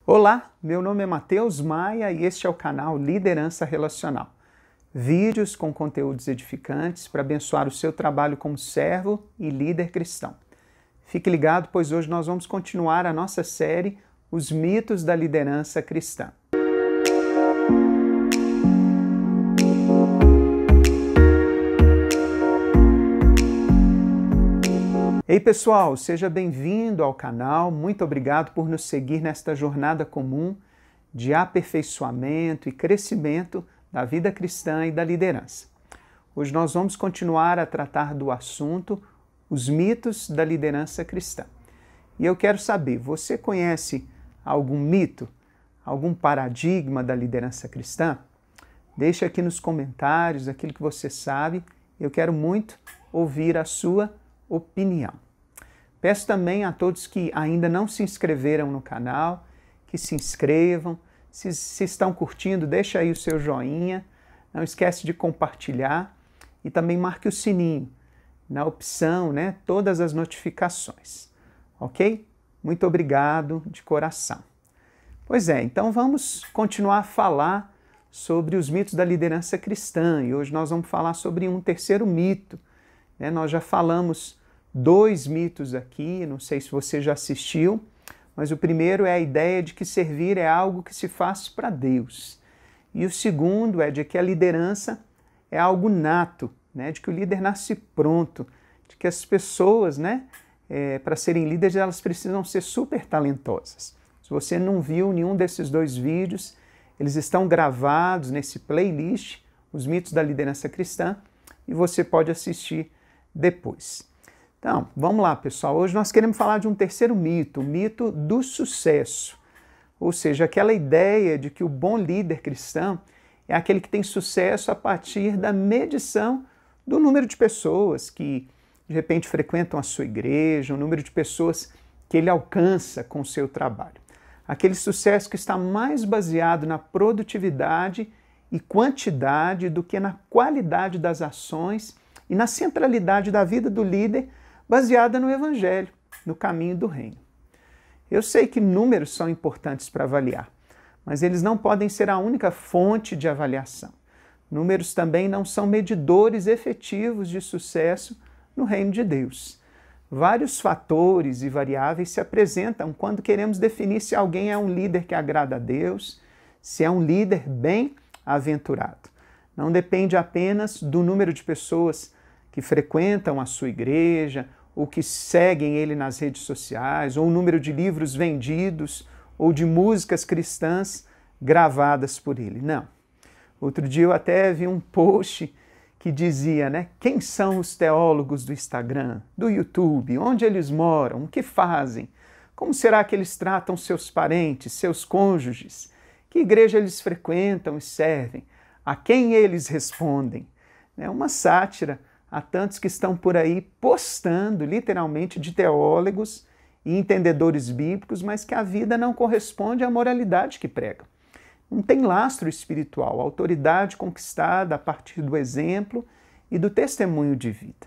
Olá, meu nome é Matheus Maia e este é o canal Liderança Relacional. Vídeos com conteúdos edificantes para abençoar o seu trabalho como servo e líder cristão. Fique ligado, pois hoje nós vamos continuar a nossa série Os Mitos da Liderança Cristã. Ei pessoal, seja bem-vindo ao canal, muito obrigado por nos seguir nesta jornada comum de aperfeiçoamento e crescimento da vida cristã e da liderança. Hoje nós vamos continuar a tratar do assunto os mitos da liderança cristã. E eu quero saber, você conhece algum mito, algum paradigma da liderança cristã? Deixe aqui nos comentários aquilo que você sabe, eu quero muito ouvir a sua opinião. Peço também a todos que ainda não se inscreveram no canal, que se inscrevam. Se estão curtindo, deixa aí o seu joinha. Não esquece de compartilhar e também marque o sininho na opção, todas as notificações. Ok? Muito obrigado de coração. Pois é, então vamos continuar a falar sobre os mitos da liderança cristã e hoje nós vamos falar sobre um terceiro mito. Nós já falamos 2 mitos aqui, não sei se você já assistiu, mas o primeiro é a ideia de que servir é algo que se faz para Deus. E o segundo é de que a liderança é algo nato, de que o líder nasce pronto, de que as pessoas, para serem líderes, elas precisam ser super talentosas. Se você não viu nenhum desses 2 vídeos, eles estão gravados nesse playlist, Os Mitos da Liderança Cristã, e você pode assistir depois. Então, vamos lá, pessoal. Hoje nós queremos falar de um terceiro mito, o mito do sucesso. Ou seja, aquela ideia de que o bom líder cristão é aquele que tem sucesso a partir da medição do número de pessoas que, de repente, frequentam a sua igreja, o número de pessoas que ele alcança com o seu trabalho. Aquele sucesso que está mais baseado na produtividade e quantidade do que na qualidade das ações e na centralidade da vida do líder baseada no Evangelho, no caminho do reino. Eu sei que números são importantes para avaliar, mas eles não podem ser a única fonte de avaliação. Números também não são medidores efetivos de sucesso no reino de Deus. Vários fatores e variáveis se apresentam quando queremos definir se alguém é um líder que agrada a Deus, se é um líder bem-aventurado. Não depende apenas do número de pessoas que frequentam a sua igreja, ou que seguem ele nas redes sociais, ou o número de livros vendidos, ou de músicas cristãs gravadas por ele. Não. Outro dia eu até vi um post que dizia, quem são os teólogos do Instagram, do YouTube, onde eles moram, o que fazem, como será que eles tratam seus parentes, seus cônjuges, que igreja eles frequentam e servem, a quem eles respondem. É uma sátira a tantos que estão por aí postando, literalmente, de teólogos e entendedores bíblicos, mas que a vida não corresponde à moralidade que pregam. Não tem lastro espiritual, autoridade conquistada a partir do exemplo e do testemunho de vida.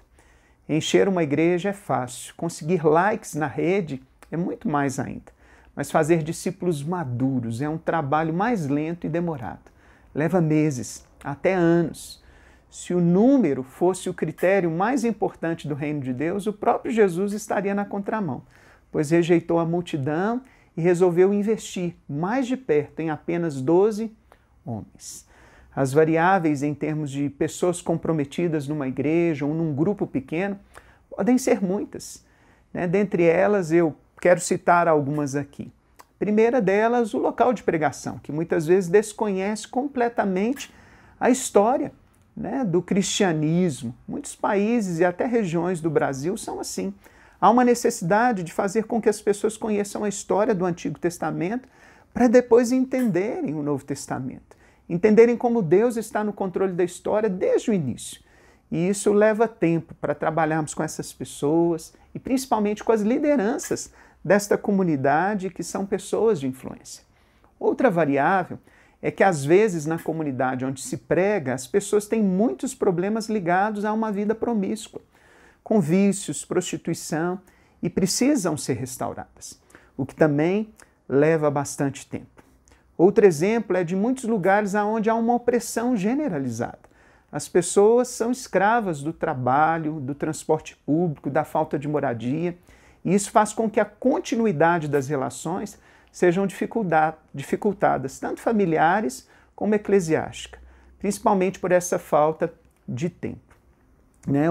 Encher uma igreja é fácil, conseguir likes na rede é muito mais ainda, mas fazer discípulos maduros é um trabalho mais lento e demorado. Leva meses, até anos. Se o número fosse o critério mais importante do reino de Deus, o próprio Jesus estaria na contramão, pois rejeitou a multidão e resolveu investir mais de perto em apenas 12 homens. As variáveis em termos de pessoas comprometidas numa igreja ou num grupo pequeno podem ser muitas. Dentre elas, eu quero citar algumas aqui. A primeira delas, o local de pregação, que muitas vezes desconhece completamente a história do cristianismo. Muitos países e até regiões do Brasil são assim. Há uma necessidade de fazer com que as pessoas conheçam a história do Antigo Testamento para depois entenderem o Novo Testamento. Entenderem como Deus está no controle da história desde o início. E isso leva tempo para trabalharmos com essas pessoas e principalmente com as lideranças desta comunidade que são pessoas de influência. Outra variável é que às vezes na comunidade onde se prega, as pessoas têm muitos problemas ligados a uma vida promíscua, com vícios, prostituição, e precisam ser restauradas. O que também leva bastante tempo. Outro exemplo é de muitos lugares onde há uma opressão generalizada. As pessoas são escravas do trabalho, do transporte público, da falta de moradia, e isso faz com que a continuidade das relações sejam dificultadas, tanto familiares como eclesiásticas, principalmente por essa falta de tempo.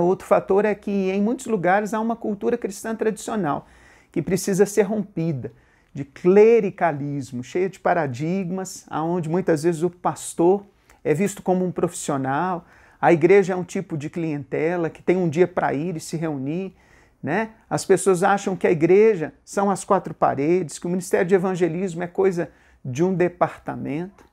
Outro fator é que em muitos lugares há uma cultura cristã tradicional que precisa ser rompida, de clericalismo, cheia de paradigmas, onde muitas vezes o pastor é visto como um profissional, a igreja é um tipo de clientela que tem um dia para ir e se reunir, As pessoas acham que a igreja são as quatro paredes, que o ministério de evangelismo é coisa de um departamento,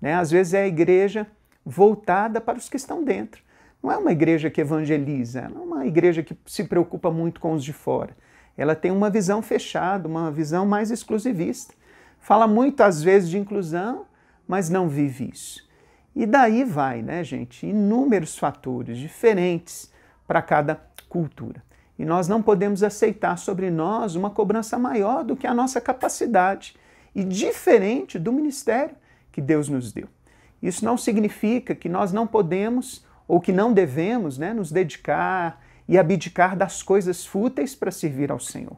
Às vezes é a igreja voltada para os que estão dentro. Não é uma igreja que evangeliza, não é uma igreja que se preocupa muito com os de fora. Ela tem uma visão fechada, uma visão mais exclusivista. Fala muito, às vezes, de inclusão, mas não vive isso. E daí vai, gente, inúmeros fatores diferentes para cada cultura. E nós não podemos aceitar sobre nós uma cobrança maior do que a nossa capacidade e diferente do ministério que Deus nos deu. Isso não significa que nós não podemos ou que não devemos nos dedicar e abdicar das coisas fúteis para servir ao Senhor,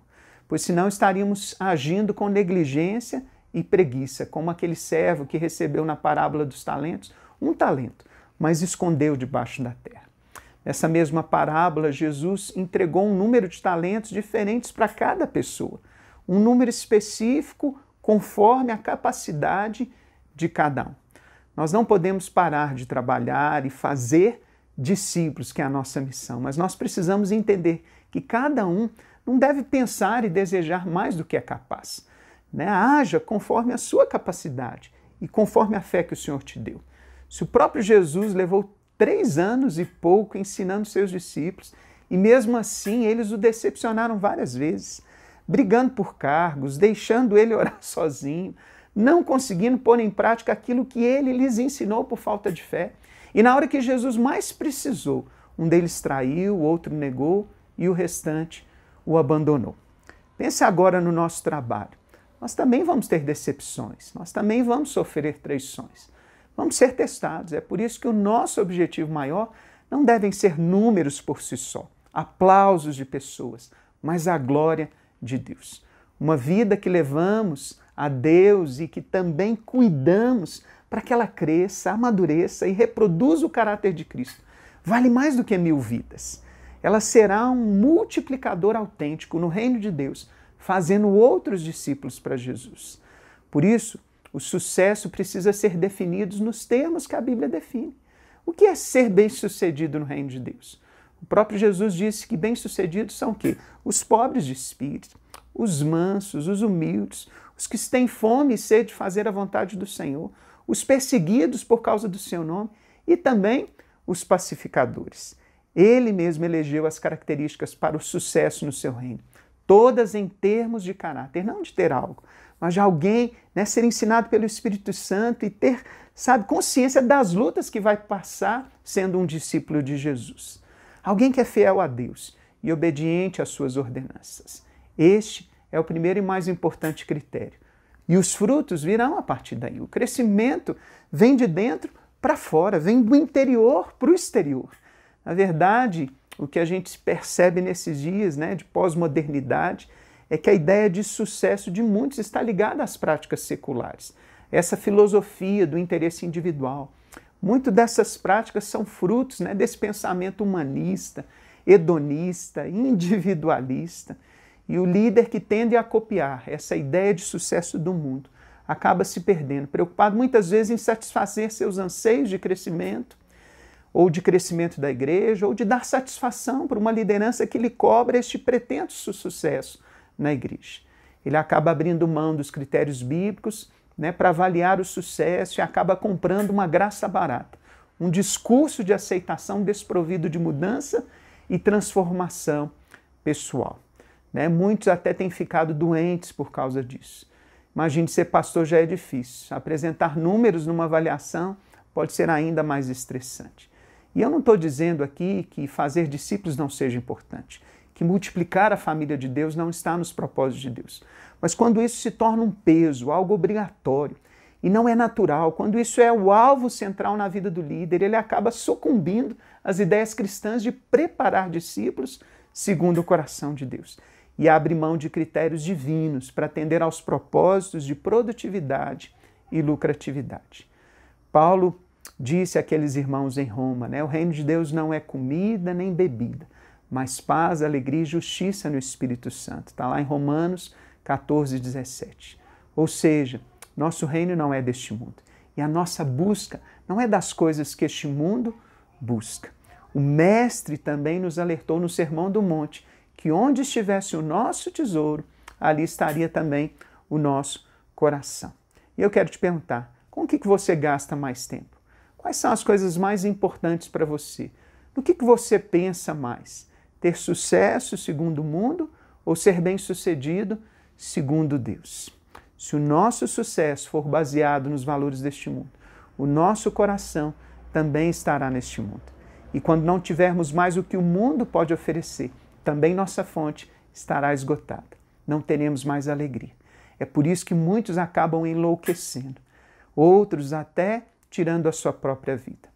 pois senão estaríamos agindo com negligência e preguiça, como aquele servo que recebeu na parábola dos talentos um talento, mas escondeu debaixo da terra. Nessa mesma parábola, Jesus entregou um número de talentos diferentes para cada pessoa, um número específico conforme a capacidade de cada um. Nós não podemos parar de trabalhar e fazer discípulos, que é a nossa missão, mas nós precisamos entender que cada um não deve pensar e desejar mais do que é capaz. Haja conforme a sua capacidade e conforme a fé que o Senhor te deu. Se o próprio Jesus levou 3 anos e pouco ensinando seus discípulos, e mesmo assim eles o decepcionaram várias vezes, brigando por cargos, deixando ele orar sozinho, não conseguindo pôr em prática aquilo que ele lhes ensinou por falta de fé. E na hora que Jesus mais precisou, um deles traiu, o outro negou e o restante o abandonou. Pense agora no nosso trabalho. Nós também vamos ter decepções, nós também vamos sofrer traições, vamos ser testados. É por isso que o nosso objetivo maior não devem ser números por si só, aplausos de pessoas, mas a glória de Deus. Uma vida que levamos a Deus e que também cuidamos para que ela cresça, amadureça e reproduza o caráter de Cristo. Vale mais do que 1000 vidas. Ela será um multiplicador autêntico no reino de Deus, fazendo outros discípulos para Jesus. Por isso, o sucesso precisa ser definido nos termos que a Bíblia define. O que é ser bem-sucedido no reino de Deus? O próprio Jesus disse que bem-sucedidos são o quê? Os pobres de espírito, os mansos, os humildes, os que têm fome e sede de fazer a vontade do Senhor, os perseguidos por causa do seu nome e também os pacificadores. Ele mesmo elegeu as características para o sucesso no seu reino, todas em termos de caráter, não de ter algo, mas de alguém ser ensinado pelo Espírito Santo e ter, consciência das lutas que vai passar sendo um discípulo de Jesus. Alguém que é fiel a Deus e obediente às suas ordenanças. Este é o primeiro e mais importante critério. E os frutos virão a partir daí. O crescimento vem de dentro para fora, vem do interior para o exterior. Na verdade, o que a gente percebe nesses dias de pós-modernidade é que a ideia de sucesso de muitos está ligada às práticas seculares. Essa filosofia do interesse individual. Muito dessas práticas são frutos desse pensamento humanista, hedonista, individualista. E o líder que tende a copiar essa ideia de sucesso do mundo acaba se perdendo, preocupado muitas vezes em satisfazer seus anseios de crescimento, ou de crescimento da igreja, ou de dar satisfação para uma liderança que lhe cobra este pretenso sucesso na igreja. Ele acaba abrindo mão dos critérios bíblicos para avaliar o sucesso e acaba comprando uma graça barata, um discurso de aceitação desprovido de mudança e transformação pessoal. Muitos até têm ficado doentes por causa disso. Imagine, ser pastor já é difícil. Apresentar números numa avaliação pode ser ainda mais estressante. E eu não estou dizendo aqui que fazer discípulos não seja importante, que multiplicar a família de Deus não está nos propósitos de Deus. Mas quando isso se torna um peso, algo obrigatório, e não é natural, quando isso é o alvo central na vida do líder, ele acaba sucumbindo às ideias cristãs de preparar discípulos segundo o coração de Deus. E abre mão de critérios divinos para atender aos propósitos de produtividade e lucratividade. Paulo disse àqueles irmãos em Roma, o reino de Deus não é comida nem bebida, mas paz, alegria e justiça no Espírito Santo. Está lá em Romanos 14, 17. Ou seja, nosso reino não é deste mundo. E a nossa busca não é das coisas que este mundo busca. O Mestre também nos alertou no Sermão do Monte que onde estivesse o nosso tesouro, ali estaria também o nosso coração. E eu quero te perguntar, com o que você gasta mais tempo? Quais são as coisas mais importantes para você? No que você pensa mais? Ter sucesso segundo o mundo ou ser bem-sucedido segundo Deus? Se o nosso sucesso for baseado nos valores deste mundo, o nosso coração também estará neste mundo. E quando não tivermos mais o que o mundo pode oferecer, também nossa fonte estará esgotada. Não teremos mais alegria. É por isso que muitos acabam enlouquecendo, outros até tirando a sua própria vida.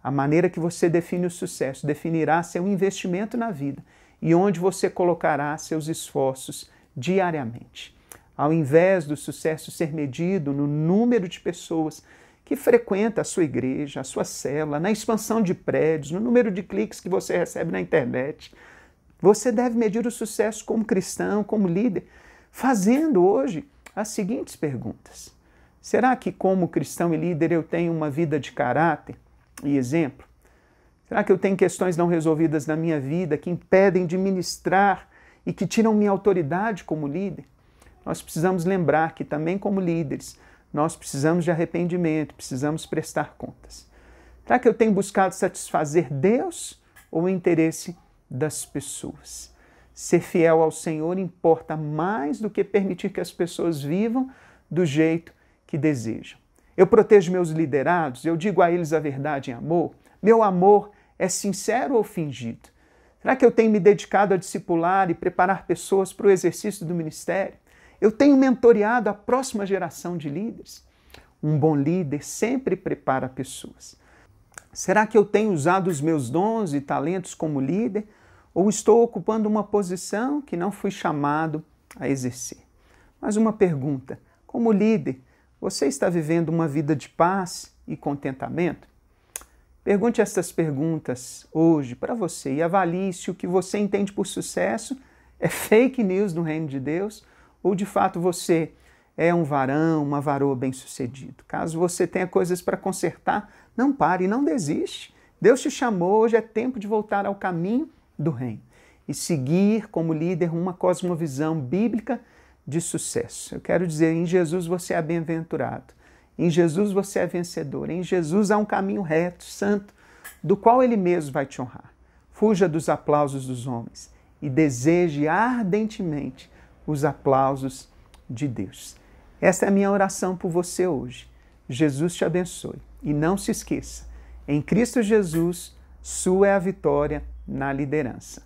A maneira que você define o sucesso definirá seu investimento na vida e onde você colocará seus esforços diariamente. Ao invés do sucesso ser medido no número de pessoas que frequenta a sua igreja, a sua célula, na expansão de prédios, no número de cliques que você recebe na internet, você deve medir o sucesso como cristão, como líder, fazendo hoje as seguintes perguntas. Será que como cristão e líder eu tenho uma vida de caráter e exemplo? Será que eu tenho questões não resolvidas na minha vida que impedem de ministrar e que tiram minha autoridade como líder? Nós precisamos lembrar que também como líderes, nós precisamos de arrependimento, precisamos prestar contas. Será que eu tenho buscado satisfazer Deus ou o interesse das pessoas? Ser fiel ao Senhor importa mais do que permitir que as pessoas vivam do jeito que desejam. Eu protejo meus liderados, eu digo a eles a verdade em amor. Meu amor é sincero ou fingido? Será que eu tenho me dedicado a discipular e preparar pessoas para o exercício do ministério? Eu tenho mentoreado a próxima geração de líderes? Um bom líder sempre prepara pessoas. Será que eu tenho usado os meus dons e talentos como líder ou estou ocupando uma posição que não fui chamado a exercer? Mas uma pergunta, como líder, você está vivendo uma vida de paz e contentamento? Pergunte estas perguntas hoje para você e avalie se o que você entende por sucesso é fake news no reino de Deus ou de fato você é um varão, uma varoa bem-sucedido. Caso você tenha coisas para consertar, não pare, não desiste. Deus te chamou, hoje é tempo de voltar ao caminho do reino e seguir como líder uma cosmovisão bíblica de sucesso. Eu quero dizer, em Jesus você é bem-aventurado, em Jesus você é vencedor, em Jesus há um caminho reto, santo, do qual Ele mesmo vai te honrar. Fuja dos aplausos dos homens e deseje ardentemente os aplausos de Deus. Esta é a minha oração por você hoje. Jesus te abençoe. E não se esqueça, em Cristo Jesus, sua é a vitória na liderança.